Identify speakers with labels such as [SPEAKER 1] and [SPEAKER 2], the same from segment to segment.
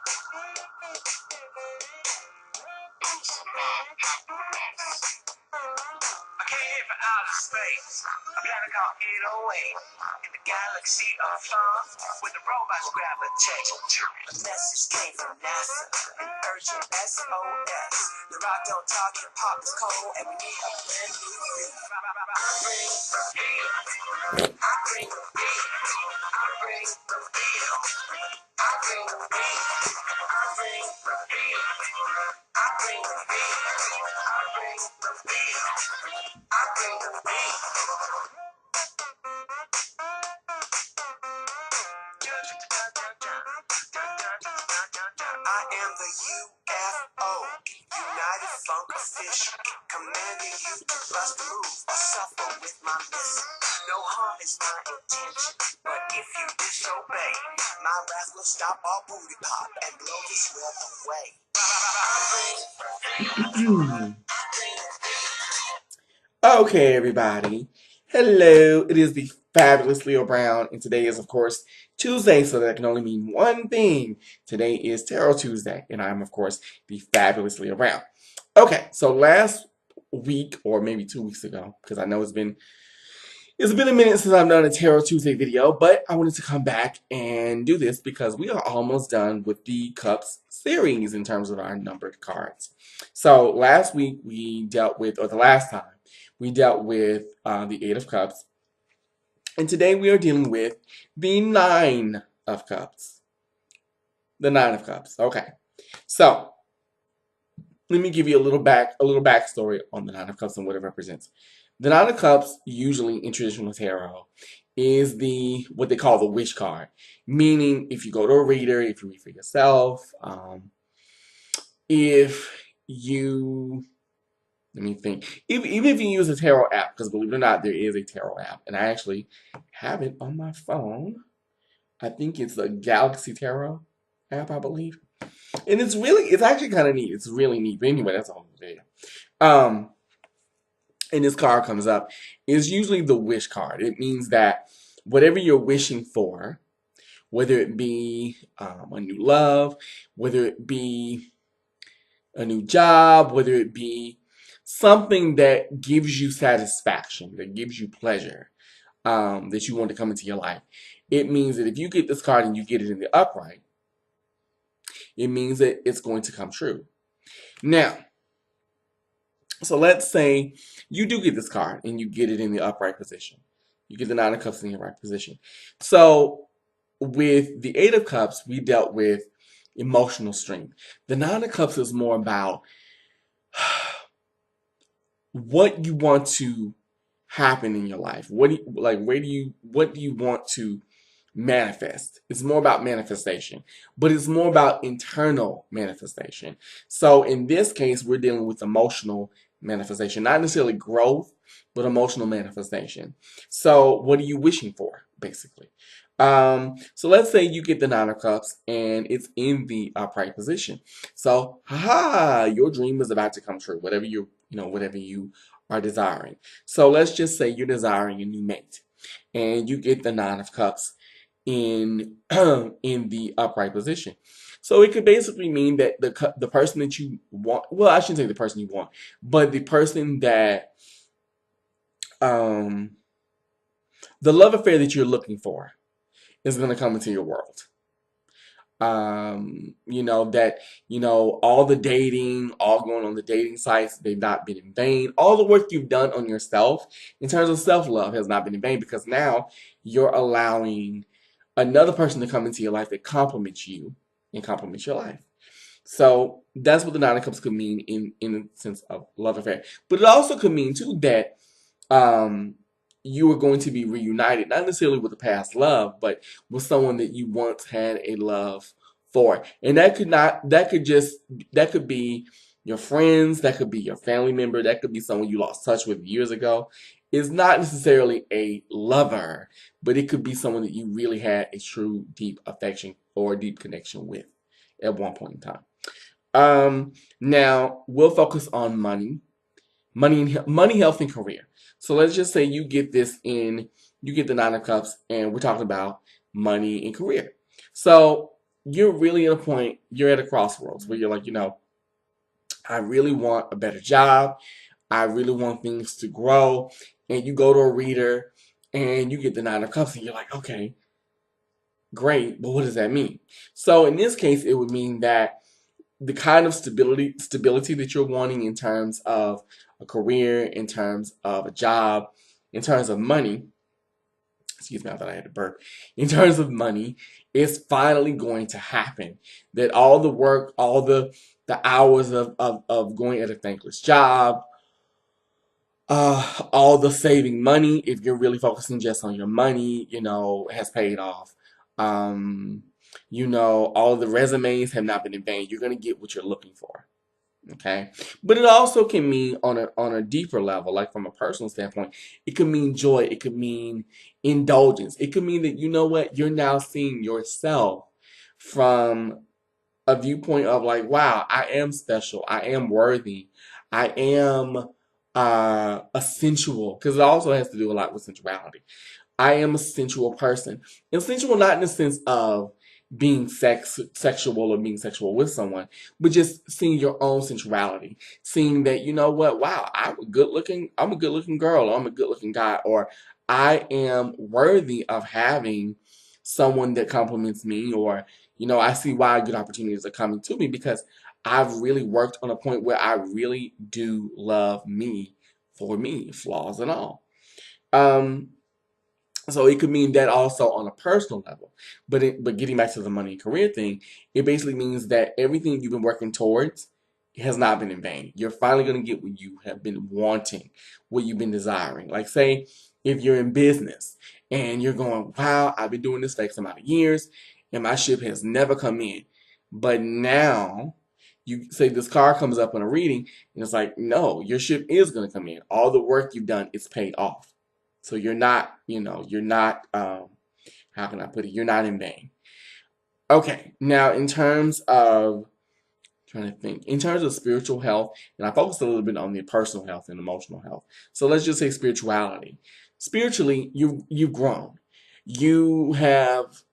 [SPEAKER 1] I came here for outer space. A planet called 808. In the galaxy of fun, where the robots gravitate. A message came from NASA, an urgent SOS. The rock don't talk, hip hop is cold, and we need a brand new beat. I bring the beat. I bring the beat. I bring the beat. I bring the beat. I bring the beat. I bring the beat. I bring the beat. I bring the beat. I am the UFO, United Funk Official, commanding you to bust the move or suffer with my mission. No harm is my intention, but if you disobey, my wrath will stop all booty pop and blow this web away.
[SPEAKER 2] Okay, everybody. Hello, it is the fabulous Leo Brown, and today is, of course, Tuesday, so that can only mean one thing. Today is Tarot Tuesday, and I'm, of course, the fabulous Leo Brown. Okay, so last week, or maybe 2 weeks ago, because I know it's been a minute since I've done a Tarot Tuesday video, but I wanted to come back and do this because we are almost done with the Cups series in terms of our numbered cards. So last week we dealt with, or the last time, we dealt with the Eight of Cups. And today we are dealing with the Nine of Cups. The Nine of Cups. Okay. So let me give you a little backstory on the Nine of Cups and what it represents. The Nine of Cups, usually in traditional tarot, is what they call the wish card. Meaning, if you go to a reader, if you read for yourself, if you... Let me think. Even if you use a tarot app, because believe it or not, there is a tarot app. And I actually have it on my phone. I think it's the Galaxy Tarot app, I believe. And it's actually kind of neat. It's really neat. But anyway, that's a whole video. And this card comes up. It's usually the wish card. It means that whatever you're wishing for, whether it be a new love, whether it be a new job, whether it be something that gives you satisfaction, that gives you pleasure, that you want to come into your life. It means that if you get this card and you get it in the upright, it means that it's going to come true. Now, so let's say you do get this card and you get it in the upright position. You get the Nine of Cups in the upright position. So with the Eight of Cups, we dealt with emotional strength. The Nine of Cups is more about what you want to happen in your life. What do you want to manifest? It's more about manifestation, but it's more about internal manifestation. So in this case, we're dealing with emotional manifestation, not necessarily growth, but emotional manifestation. So what are you wishing for, basically? So let's say you get the Nine of Cups and it's in the upright position. So, your dream is about to come true. Whatever you are desiring. So let's just say you're desiring a new mate, and you get the Nine of Cups in the upright position. So it could basically mean that the person that you want, well, I shouldn't say the person you want, but the person that the love affair that you're looking for is going to come into your world. All the dating, all going on the dating sites, they've not been in vain. All the work you've done on yourself in terms of self-love has not been in vain, because now you're allowing another person to come into your life that compliments you and compliments your life. So that's what the Nine of Cups could mean in the sense of love affair. But it also could mean too that you are going to be reunited, not necessarily with a past love, but with someone that you once had a love for. And that could be your friends, that could be your family member, that could be someone you lost touch with years ago. It's not necessarily a lover, but it could be someone that you really had a true deep affection or deep connection with at one point in time. Now we'll focus on money, health, and career. So let's just say you get the Nine of Cups, and we're talking about money and career. So you're really at a point, you're at a crossroads where you're like, I really want a better job. I really want things to grow. And you go to a reader and you get the Nine of Cups and you're like, okay, great, but what does that mean? So in this case, it would mean that the kind of stability that you're wanting in terms of a career, in terms of a job, in terms of money, excuse me, I thought I had to burp, in terms of money, is finally going to happen. That all the work, all the hours of going at a thankless job, all the saving money, if you're really focusing just on your money, has paid off. Um, all the resumes have not been in vain. You're gonna get what you're looking for. Okay. But it also can mean on a deeper level, like from a personal standpoint, it could mean joy, it could mean indulgence. It could mean that you know what, you're now seeing yourself from a viewpoint of like, wow, I am special, I am worthy, I am a sensual, because it also has to do a lot with sensuality. I am a sensual person. And sensual not in the sense of being sexual or being sexual with someone, but just seeing your own sensuality. Seeing that, you know what, wow, I'm a good looking girl, or I'm a good looking guy, or I am worthy of having someone that compliments me, or, I see why good opportunities are coming to me because I've really worked on a point where I really do love me for me, flaws and all. Um, so it could mean that also on a personal level. But getting back to the money and career thing, it basically means that everything you've been working towards has not been in vain. You're finally going to get what you have been wanting, what you've been desiring. Like say if you're in business and you're going, wow, I've been doing this for X amount of years and my ship has never come in. But now you say this car comes up on a reading and it's like, no, your ship is going to come in. All the work you've done is paid off. So you're not, how can I put it? You're not in vain. Okay, now in terms of, trying to think, in terms of spiritual health, and I focused a little bit on the personal health and emotional health. So let's just say spirituality. Spiritually, you've grown. You have,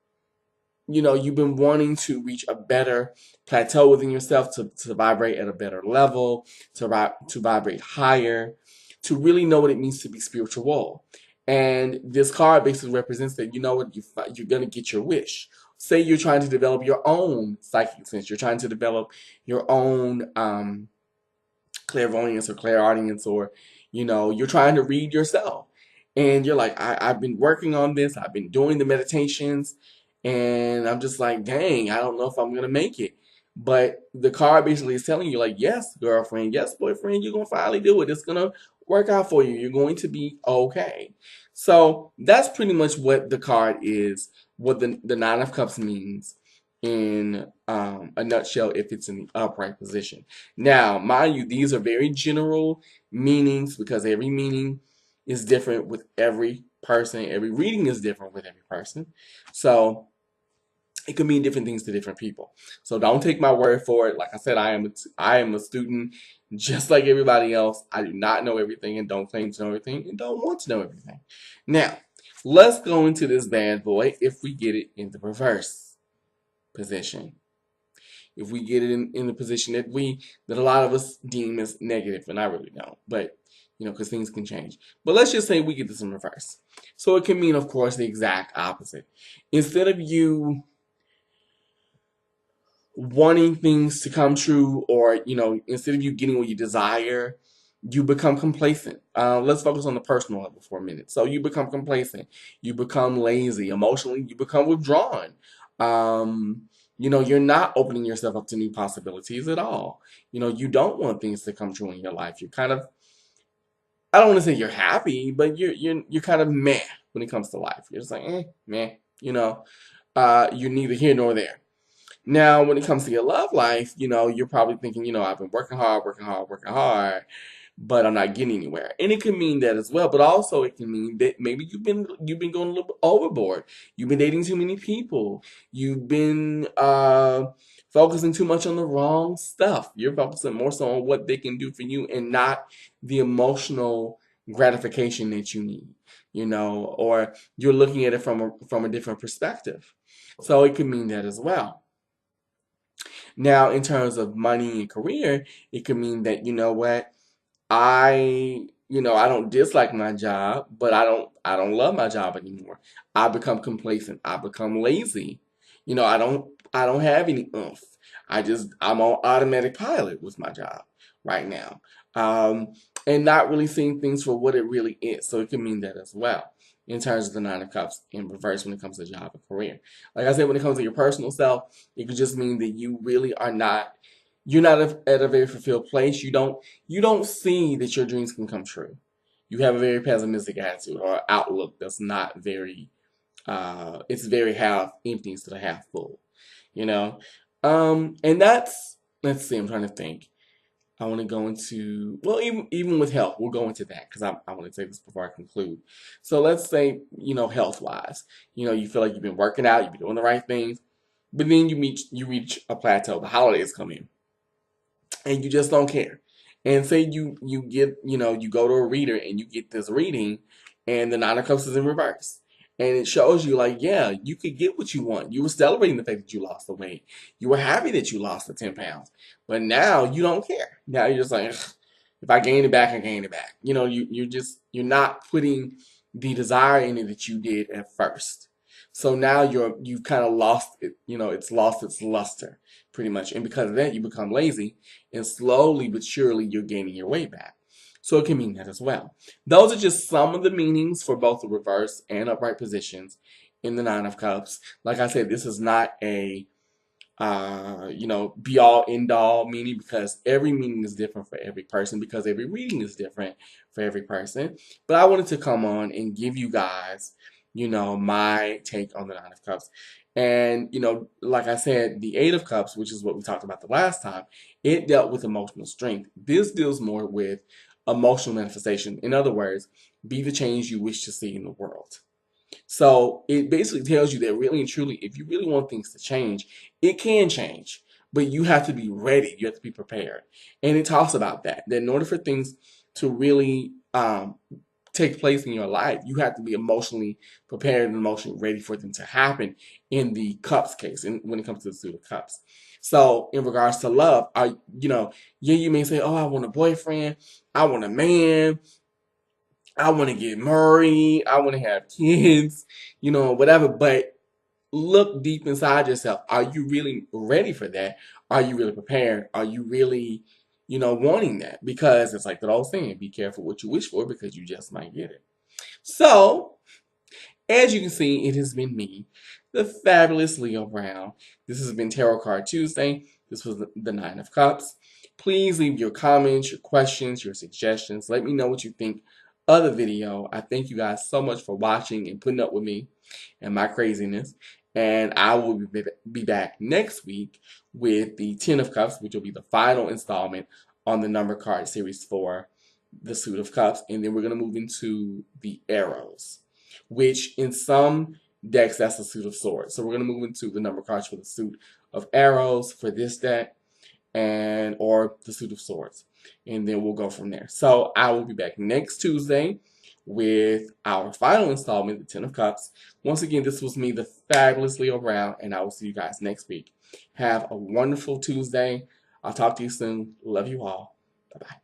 [SPEAKER 2] you've been wanting to reach a better plateau within yourself to vibrate at a better level, to vibrate higher, to really know what it means to be spiritual. And this card basically represents that you know what you're gonna get your wish. Say you're trying to develop your own psychic sense, you're trying to develop your own clairvoyance or clairaudience, or you're trying to read yourself, and you're like, I've been working on this, I've been doing the meditations, and I'm just like, dang, I don't know if I'm gonna make it. But the card basically is telling you, like, yes, girlfriend, yes, boyfriend, you're gonna finally do it. It's gonna work out for you. You're going to be okay. So that's pretty much what the card is, what the Nine of Cups means in a nutshell if it's in the upright position. Now, mind you, these are very general meanings because every meaning is different with every person. Every reading is different with every person. So it could mean different things to different people. So don't take my word for it. Like I said, I am a student just like everybody else. I do not know everything and don't claim to know everything and don't want to know everything. Now, let's go into this bad boy if we get it in the reverse position. If we get it in the position that a lot of us deem as negative, and I really don't, but because things can change. But let's just say we get this in reverse. So it can mean, of course, the exact opposite. Instead of you wanting things to come true, or instead of you getting what you desire, you become complacent. Let's focus on the personal level for a minute. So you become complacent, you become lazy emotionally, you become withdrawn. um, you're not opening yourself up to new possibilities at all. You don't want things to come true in your life. You're kind of, I don't want to say you're happy, but you're kind of meh when it comes to life. You're just like, meh, you're neither here nor there. Now, when it comes to your love life, you're probably thinking, I've been working hard, working hard, working hard, but I'm not getting anywhere. And it can mean that as well, but also it can mean that maybe you've been going a little bit overboard. You've been dating too many people. You've been focusing too much on the wrong stuff. You're focusing more so on what they can do for you and not the emotional gratification that you need, or you're looking at it from a different perspective. So it could mean that as well. Now, in terms of money and career, it could mean that, you know what, I don't dislike my job, but I don't love my job anymore. I become complacent. I become lazy. I don't have any oomph. I'm on automatic pilot with my job right now. Um, and not really seeing things for what it really is. So it can mean that as well in terms of the Nine of Cups in reverse when it comes to job and career. Like I said, when it comes to your personal self, it could just mean that you're not at a very fulfilled place. You don't see that your dreams can come true. You have a very pessimistic attitude or outlook that's not very it's very half empty instead of half full, you know? And that's, let's see, I'm trying to think. I want to go into, well, even with health, we'll go into that because I want to say this before I conclude. So let's say, health wise, you feel like you've been working out, you've been doing the right things, but then you reach a plateau. The holidays come in and you just don't care. And say you get, you go to a reader and you get this reading and the Nine of Cups is in reverse. And it shows you like, yeah, you could get what you want. You were celebrating the fact that you lost the weight. You were happy that you lost the 10 pounds. But now you don't care. Now you're just like, "Ugh, if I gain it back, I gain it back." You're not putting the desire in it that you did at first. So now you've kind of lost it, it's lost its luster pretty much. And because of that, you become lazy and slowly but surely you're gaining your weight back. So it can mean that as well. Those are just some of the meanings for both the reverse and upright positions in the Nine of Cups. Like I said, this is not a be all end all meaning because every meaning is different for every person because every reading is different for every person. But I wanted to come on and give you guys, my take on the Nine of Cups. And, like I said, the Eight of Cups, which is what we talked about the last time, it dealt with emotional strength. This deals more with emotional manifestation. In other words, be the change you wish to see in the world. So it basically tells you that really and truly, if you really want things to change, it can change, but you have to be ready. You have to be prepared. And it talks about that in order for things to really take place in your life, you have to be emotionally prepared and emotionally ready for them to happen in the cups case and when it comes to the suit of cups. So in regards to love, you may say, oh, I want a boyfriend, I want a man, I want to get married, I want to have kids, whatever. But look deep inside yourself. Are you really ready for that? Are you really prepared? Are you really, wanting that? Because it's like the old saying, be careful what you wish for because you just might get it. So, as you can see, it has been me, the fabulous Leo Brown. This has been Tarot Card Tuesday. This was the Nine of Cups. Please leave your comments, your questions, your suggestions. Let me know what you think of the video. I thank you guys so much for watching and putting up with me and my craziness. And I will be back next week with the Ten of Cups, which will be the final installment on the number card series for the Suit of Cups. And then we're going to move into the Arrows, which in some decks, that's the Suit of Swords. So we're going to move into the number cards for the Suit of Arrows for this deck or the Suit of Swords. And then we'll go from there. So I will be back next Tuesday with our final installment, the Ten of Cups. Once again, this was me, the fabulous Leo Brown, and I will see you guys next week. Have a wonderful Tuesday. I'll talk to you soon. Love you all. Bye-bye.